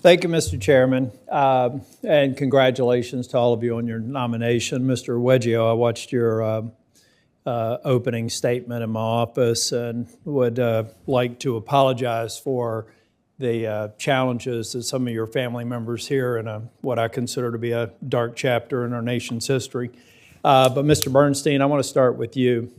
Thank you, Mr. Chairman, and congratulations to all of you on your nomination. Mr. Weggio, I watched your opening statement in my office and would like to apologize for the challenges that some of your family members here in what I consider to be a dark chapter in our nation's history. But Mr. Bernstein, I want to start with you.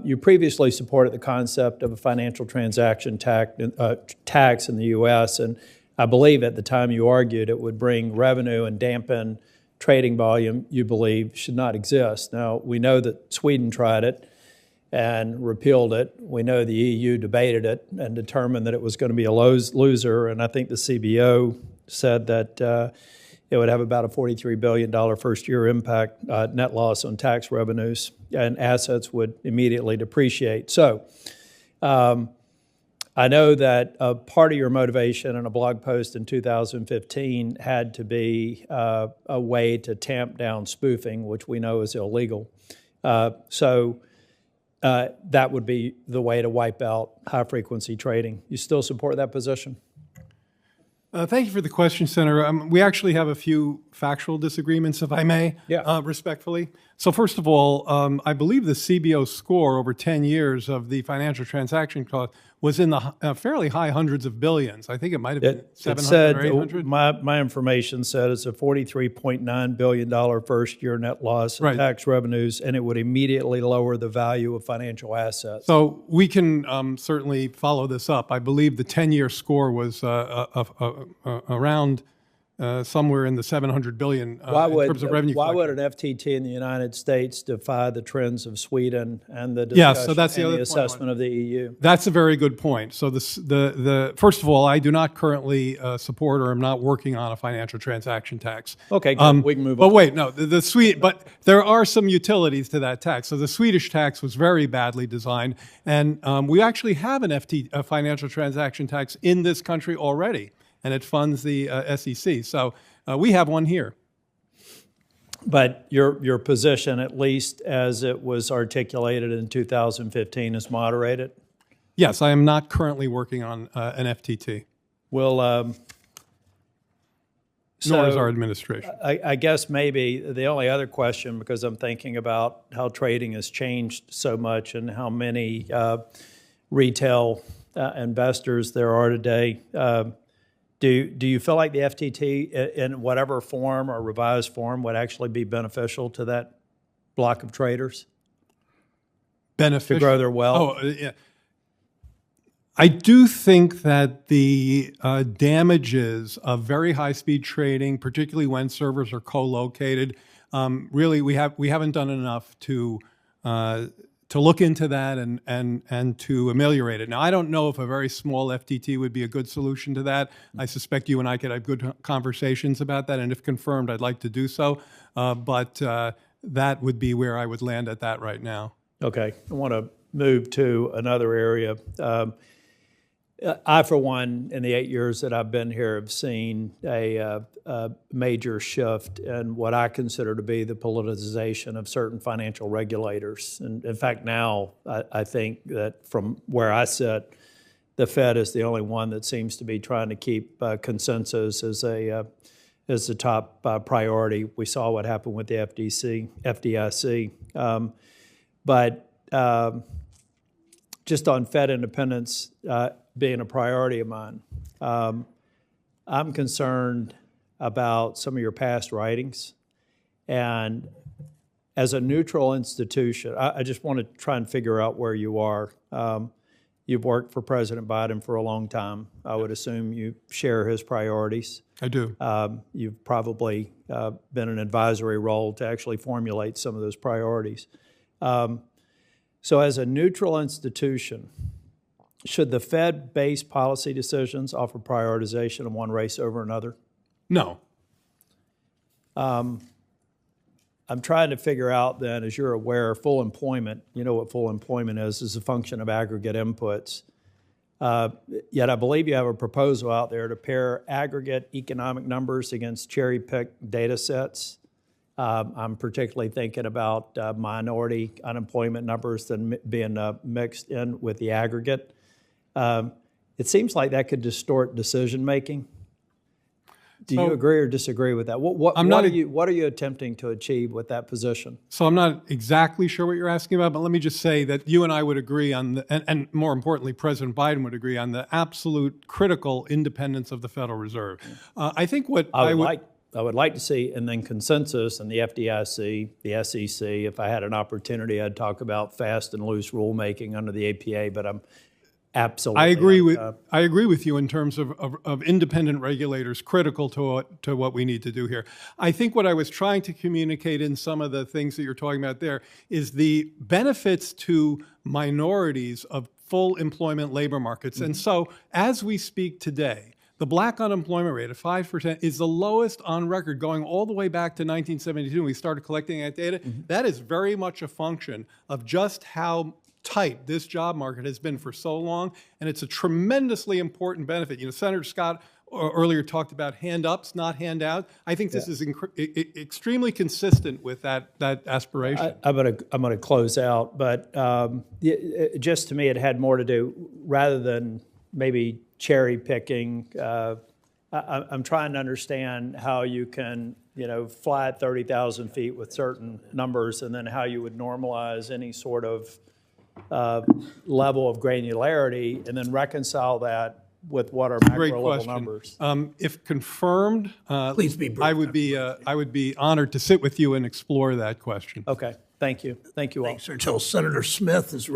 You previously supported the concept of a financial transaction tax in the U.S., and I believe at the time you argued it would bring revenue and dampen trading volume you believe should not exist. Now, we know that Sweden tried it and repealed it. We know the EU debated it and determined that it was going to be a loser, and I think the CBO said that it would have about a $43 billion first-year impact, net loss on tax revenues, and assets would immediately depreciate. So I know that a part of your motivation in a blog post in 2015 had to be a way to tamp down spoofing, which we know is illegal. So that would be the way to wipe out high-frequency trading. You still support that position? Thank you for the question, Senator. We actually have a few factual disagreements, if I may, respectfully. So first of all, I believe the CBO score over 10 years of the financial transaction cost was in the fairly high hundreds of billions. I think it might have been 700 or 800. My information said it's a $43.9 billion first-year net loss in tax revenues, and it would immediately lower the value of financial assets. So we can certainly follow this up. I believe the 10-year score was around somewhere in the 700 billion in terms of revenue. Why would an FTT in the United States defy the trends of Sweden and the discussion and the assessment of the EU? That's a very good point. So the first of all, I do not currently support or am not working on a financial transaction tax. Okay, good. We can move on. But wait, no, but there are some utilities to that tax. So the Swedish tax was very badly designed, and we actually have a financial transaction tax in this country already, and it funds the SEC. So we have one here. But your position, at least as it was articulated in 2015, is moderated? Yes, I am not currently working on an FTT. Nor is our administration. I guess maybe the only other question, because I'm thinking about how trading has changed so much and how many retail investors there are today, do you feel like the FTT in whatever form or revised form would actually be beneficial to that block of traders? Beneficial? To grow their wealth? Oh, yeah. I do think that the damages of very high-speed trading, particularly when servers are co-located, really we haven't done enough to look into that and to ameliorate it. Now, I don't know if a very small FTT would be a good solution to that. I suspect you and I could have good conversations about that, and if confirmed, I'd like to do so. But that would be where I would land at that right now. Okay. I want to move to another area. I, for one, in the 8 years that I've been here, have seen a major shift in what I consider to be the politicization of certain financial regulators. And in fact, now I think that from where I sit, the Fed is the only one that seems to be trying to keep consensus as the top priority. We saw what happened with the FDIC. But just on Fed independence being a priority of mine, I'm concerned about some of your past writings. And as a neutral institution, I just want to try and figure out where you are. You've worked for President Biden for a long time. I would assume you share his priorities. I do. You've probably been in an advisory role to actually formulate some of those priorities. So as a neutral institution, should the Fed base policy decisions offer prioritization of one race over another? No. I'm trying to figure out then, as you're aware, full employment, you know what full employment is a function of aggregate inputs. Yet I believe you have a proposal out there to pair aggregate economic numbers against cherry-picked data sets. I'm particularly thinking about minority unemployment numbers that being mixed in with the aggregate. It seems like that could distort decision-making. Do you agree or disagree with that? What are you attempting to achieve with that position? So I'm not exactly sure what you're asking about, but let me just say that you and I would agree on and more importantly, President Biden would agree on the absolute critical independence of the Federal Reserve. I think what I would like to see, and then consensus and the FDIC, the SEC. If I had an opportunity, I'd talk about fast and loose rulemaking under the APA, but I'm absolutely. I agree with you in terms of independent regulators critical to what we need to do here. I think what I was trying to communicate in some of the things that you're talking about there is the benefits to minorities of full employment labor markets. Mm-hmm. And so as we speak today, the black unemployment rate of 5% is the lowest on record, going all the way back to 1972 when we started collecting that data. Mm-hmm. That is very much a function of just how tight this job market has been for so long, and it's a tremendously important benefit. You know, Senator Scott earlier talked about hand-ups, not hand-out. I think this is extremely consistent with that aspiration. I'm going to close out, but just to me, it had more to do, rather than maybe cherry picking. I'm trying to understand how you can, fly at 30,000 feet with certain numbers, and then how you would normalize any sort of level of granularity, and then reconcile that with what are macro level numbers. If confirmed, please be brief. I would be honored to sit with you and explore that question. Okay, thank you. Thank you all. Thanks, sir. Until Senator Smith is